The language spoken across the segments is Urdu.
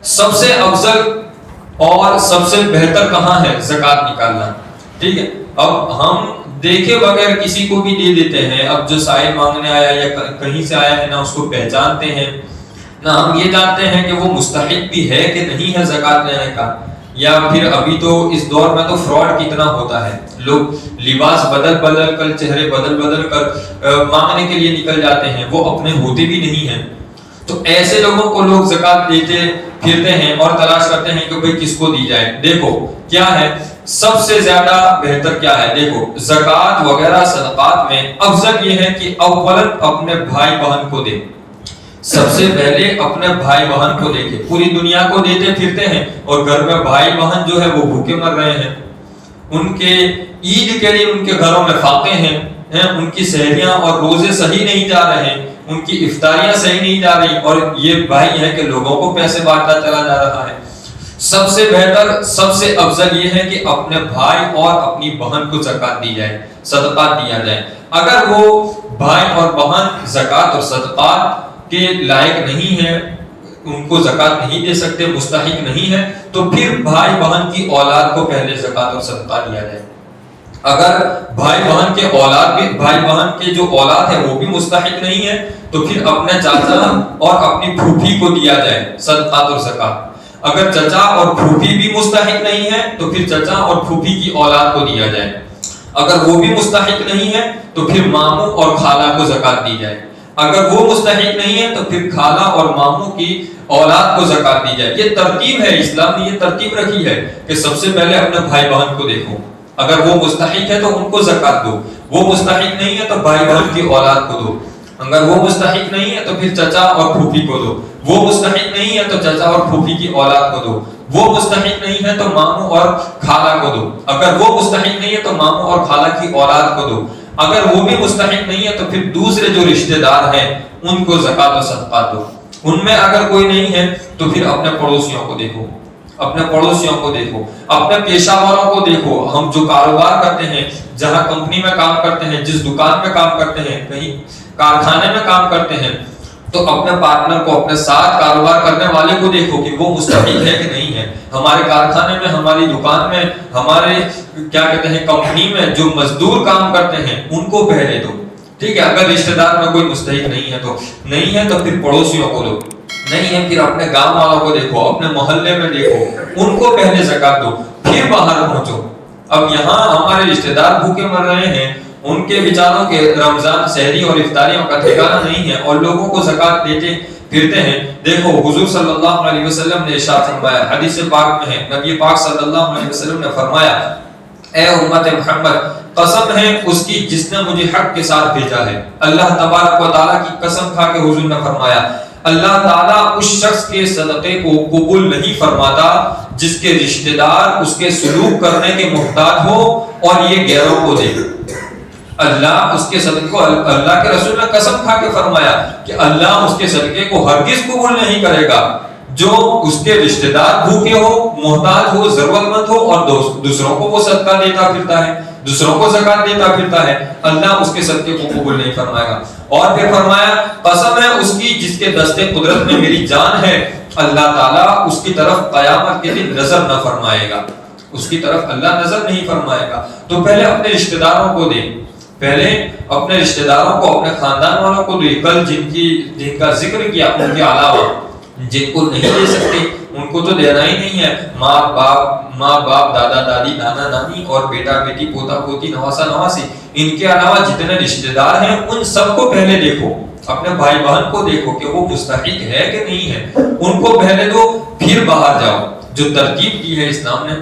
سب سے افضل اور سب سے بہتر کہاں ہے زکوٰۃ نکالنا. ٹھیک ہے. اب ہم دیکھے بغیر کسی کو بھی دے دیتے ہیں. اب جو سائل مانگنے آیا یا کہیں سے آیا ہے نہ اس کو پہچانتے ہیں نہ ہم یہ جانتے ہیں کہ وہ مستحق بھی ہے کہ نہیں ہے زکوٰۃ لینے کا. یا پھر ابھی تو اس دور میں تو فراڈ کتنا ہوتا ہے. لوگ لباس بدل کر چہرے بدل کر مانگنے کے لیے نکل جاتے ہیں, وہ اپنے ہوتے بھی نہیں ہیں. تو ایسے لوگوں کو لوگ زکوٰۃ دیتے پھرتے ہیں اور تلاش کرتے ہیں کہ بھئی کس کو دی جائے. دیکھو کیا ہے سب سے زیادہ بہتر کیا ہے. دیکھو زکوٰۃ وغیرہ صدقات میں افضل یہ ہے کہ اولاً اپنے بھائی بہن کو دے. سب سے پہلے اپنے بھائی بہن کو دے کے پوری دنیا کو دیتے پھرتے ہیں اور گھر میں بھائی بہن جو ہے وہ بھوکے مر رہے ہیں. ان کے عید کے لیے ان کے گھروں میں فاقے ہیں, ان کی سحریاں اور روزے صحیح نہیں جا رہے ہیں, ان کی افطاریاں صحیح نہیں جا رہی, اور یہ بھائی ہے کہ لوگوں کو پیسے بانٹتا چلا جا رہا ہے. سب سے بہتر سب سے افضل یہ ہے کہ اپنے بھائی اور اپنی بہن کو زکوٰۃ دی جائے, صدقات دیا جائے. اگر وہ بھائی اور بہن زکوٰۃ اور صدقات کے لائق نہیں ہے, ان کو زکوٰۃ نہیں دے سکتے, مستحق نہیں ہے, تو پھر بھائی بہن کی اولاد کو پہلے زکوٰۃ اور صدقہ دیا جائے. اگر بھائی بہن کے اولاد بھی بھائی بہن کے جو اولاد ہے وہ بھی مستحق نہیں ہے تو پھر اپنے چاچا اور اپنی پھوپھی کو دیا جائے صدقات اور زکوٰۃ. اگر چچا اور پھوپھی بھی مستحق نہیں ہے تو پھر چچا اور پھوپھی کی اولاد کو دیا جائے. اگر وہ بھی مستحق نہیں ہے تو پھر ماموں اور خالہ کو زکوٰۃ دی جائے. اگر وہ مستحق نہیں ہے تو پھر خالہ اور ماموں کی اولاد کو زکوٰۃ دی جائے. یہ ترتیب ہے, اسلام نے یہ ترتیب رکھی ہے کہ سب سے پہلے اپنے بھائی بہن کو دیکھو, اگر وہ مستحق ہے تو ان کو زکوٰۃ دو, وہ مستحق نہیں ہے تو بھائی بہن کی اولاد کو دو. اگر وہ مستحق نہیں ہے تو پھر چچا اور پھوپھی کو دو, وہ مستحق نہیں ہے تو چچا اور پھوپھی کی اولاد کو دو, وہ مستحق نہیں ہے تو ماموں اور خالہ کو دو. اگر وہ مستحق نہیں ہے تو ماموں اور خالہ کی اولاد کو دو. اگر وہ بھی مستحق نہیں ہے تو پھر دوسرے جو رشتہ دار ہیں ان کو زکوٰۃ و صدقات دو. ان میں اگر کوئی نہیں ہے تو پھر اپنے پڑوسیوں کو دیکھو, اپنے پڑوسیوں کو دیکھو, اپنے پیشہ والوں کو دیکھو. ہم جو کاروبار کرتے ہیں, جہاں کمپنی میں کام کرتے ہیں, جس دکان میں کام کرتے ہیں, کہیں کارخانے میں کام کرتے ہیں, تو اپنے پارٹنر کو, اپنے ساتھ کاروبار کرنے والے کو دیکھو کہ وہ مستحق ہے کہ نہیں ہے. ہمارے کارخانے میں, ہماری دکان میں, ہمارے کیا کہتے ہیں کمپنی میں جو مزدور کام کرتے ہیں ان کو پہلے دو. ٹھیک ہے. اگر رشتہ دار میں کوئی مستحق نہیں ہے تو پھر پڑوسیوں کو دو. نہیں ہے پھر اپنے گاؤں والوں کو دیکھو, اپنے محلے میں دیکھو, ان کو پہلے زکوٰۃ دو, پھر باہر پہنچو. اب یہاں ہمارے رشتہ دار بھوکے مر رہے ہیں, ان کے بیچاروں کے رمضان سحری اور افطاریوں کا ٹھکانہ نہیں ہے, اور لوگوں کو زکوٰۃ دیتے پھرتے ہیں. دیکھو حضور صلی اللہ علیہ وسلم نے ارشاد فرمایا, حدیث پاک میں ہے, نبی پاک صلی اللہ علیہ وسلم نے فرمایا, اے امت محمد, قسم ہے اس کی جس نے مجھے حق کے ساتھ بھیجا ہے. اللہ تبارک و تعالیٰ کی قسم کھا کے حضور نے فرمایا, اللہ تعالیٰ اس شخص کے صدقے کو قبول نہیں فرماتا جس کے رشتہ دار اس کے سلوک کرنے کے محتاج ہو اور یہ غیروں کو دے. اللہ اس کے صدقے کو, اللہ کے رسول نے قسم کھا کے فرمایا کہ اللہ اس کے صدقے کو ہرگز قبول نہیں کرے گا جو اس کے رشتہ دار بھوکے ہو, محتاج ہو, ضرورت مند ہو اور دوسروں کو وہ صدقہ دیتا پھرتا ہے, دوسروں کو زکوٰۃ دیتا پھرتا ہے. اللہ اس کے صدقے کو قبول نہیں فرمائے گا. اور پھر فرمایا, قسم ہے اس کی جس کے دستے قدرت میں میری جان ہے, اللہ تعالیٰ اس کی طرف قیامت کے دن نظر نہ فرمائے گا, اس کی طرف اللہ نظر نہیں فرمائے گا. تو پہلے اپنے رشتہ داروں کو دے, پہلے اپنے رشتہ داروں کو, اپنے خاندان والوں کو دے. کل جن کا ذکر کیا ان کے علاوہ جن کو نہیں دے سکتے ان کو تو دینا ہی نہیں ہے, ماں باپ دادا دادی نانا نانی اور بیٹا بیٹی پوتا پوتی نواسا نواسی, ان کے علاوہ جتنے رشتہ دار ہیں ان سب کو پہلے دیکھو. اپنے بھائی بہن کو دیکھو کہ وہ مستحق ہے کہ نہیں ہے, ان کو پہلے دو, پھر باہر جاؤ. جو ترتیب کی ہے اسلام نے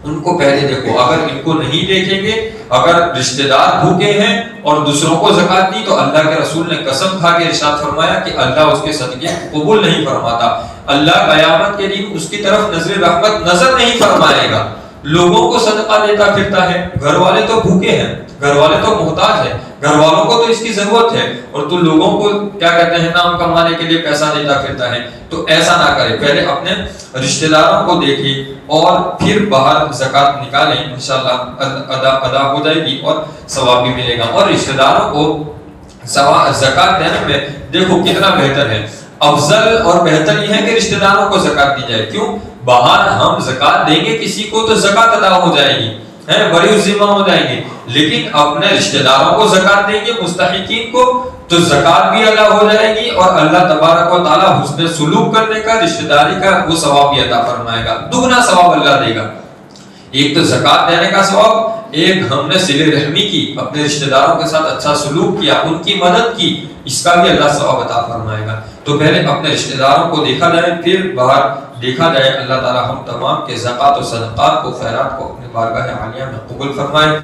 ان کو پہلے دیکھو. اگر ان کو نہیں دیکھیں گے, اگر رشتہ دار بھوکے ہیں اور دوسروں کو زکوٰۃ دی, تو اللہ کے رسول نے قسم کھا کے ارشاد فرمایا کہ اللہ اس کے صدقے قبول نہیں فرماتا. اللہ قیامت کے دن اس کی طرف نظر رحمت نظر نہیں فرمائے گا. لوگوں کو صدقہ دیتا پھرتا ہے, گھر والے تو بھوکے ہیں, گھر والے تو محتاج ہیں, گھر والوں کو تو اس کی ضرورت ہے, اور تو لوگوں کو کیا کہتے ہیں نام کمانے کے لیے پیسہ دیتا پھرتا ہے. تو ایسا نہ کرے, پہلے اپنے رشتہ داروں کو دیکھیں اور پھر باہر زکوٰۃ نکالیں, انشاءاللہ ادا ہو جائے گی اور ثواب بھی ملے گا. اور رشتہ داروں کو زکوٰۃ دینے میں دیکھو کتنا بہتر ہے. افضل اور بہتر یہ ہے کہ رشتہ داروں کو زکات دی جائے. کیوں؟ باہر ہم زکات دیں گے کسی کو تو زکات ادا ہو جائے گی، بری الذمہ ہو جائیں گے، لیکن اپنے رشتہ داروں کو زکات دیں گے، مستحقین کو، تو زکات بھی ادا ہو جائے گی اور اللہ تبارک و تعالی حسن سلوک کرنے کا، رشتہ داری کا وہ ثواب بھی عطا فرمائے گا، دگنا ثواب اللہ دے گا. ایک تو زکات دینے کا ثواب، ایک ہم نے صلہ رحمی کی، اپنے رشتہ داروں کے ساتھ اچھا سلوک کیا، ان کی مدد کی، اس کا بھی اللہ ثواب عطا فرمائے گا. تو پہلے اپنے رشتہ داروں کو دیکھا جائے، پھر باہر دیکھا جائے. اللہ تعالی ہم تمام کے زکات و صدقات کو، خیرات کو اپنے بارگاہ عالیہ میں قبول فرمائے.